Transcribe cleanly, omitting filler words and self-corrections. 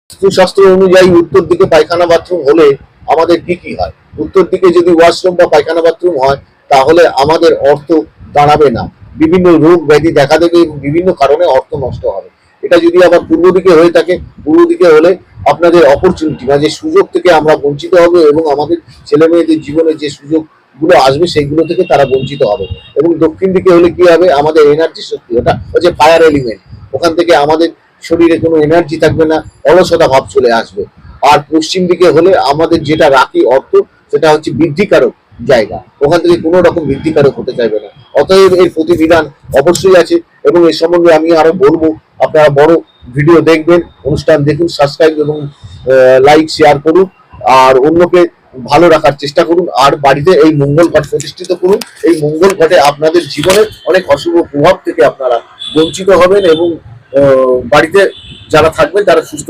বাস্তুশাস্ত্র অনুযায়ী উত্তর দিকে পায়খানা বাথরুম হলে আমাদের কি কি হয়? উত্তর দিকে যদি ওয়াশরুম বা পায়খানা বাথরুম হয় তাহলে আমাদের অর্থ দাঁড়াবে না, বিভিন্ন রোগ ব্যাধি দেখা দেবে এবং বিভিন্ন কারণে অর্থ নষ্ট হবে। এটা যদি আবার পূর্ব দিকে হয়ে থাকে, পূর্ব দিকে হলে আপনাদের অপরচুনিটি বা যে সুযোগ থেকে আমরা বঞ্চিত হব এবং আমাদের ছেলে মেয়েদের জীবনে যে সুযোগগুলো আসবে সেইগুলো থেকে তারা বঞ্চিত হবে। এবং দক্ষিণ দিকে হলে কি হবে, আমাদের এনার্জি শক্তি, ওটা হচ্ছে ফায়ার এলিমেন্ট, ওখান থেকে আমাদের শরীরে কোনো এনার্জি থাকবে না, অলসতা ভাব চলে আসবে। আর পশ্চিম দিকে হলে আমাদের যেটা রাখি অর্থ, সেটা হচ্ছে বৃদ্ধিকারক জায়গা, ওখান থেকে কোনো রকম বৃদ্ধিকারক হতে চাইবে না। অতএব এর প্রতিবিধান অবশ্যই আছে এবং এর সম্বন্ধে আমি আরো বলবো। আপনারা বড় ভিডিও দেখবেন, অনুষ্ঠান দেখুন, সাবস্ক্রাইব এবং লাইক শেয়ার করুন, আর অন্যকে ভালো রাখার চেষ্টা করুন, আর বাড়িতে এই মঙ্গল ঘট প্রতিষ্ঠিত করুন। এই মঙ্গল ঘটে আপনাদের জীবনের অনেক অশুভ প্রভাব থেকে আপনারা বঞ্চিত হবেন এবং বাড়িতে যারা থাকবেন তারা সুস্থ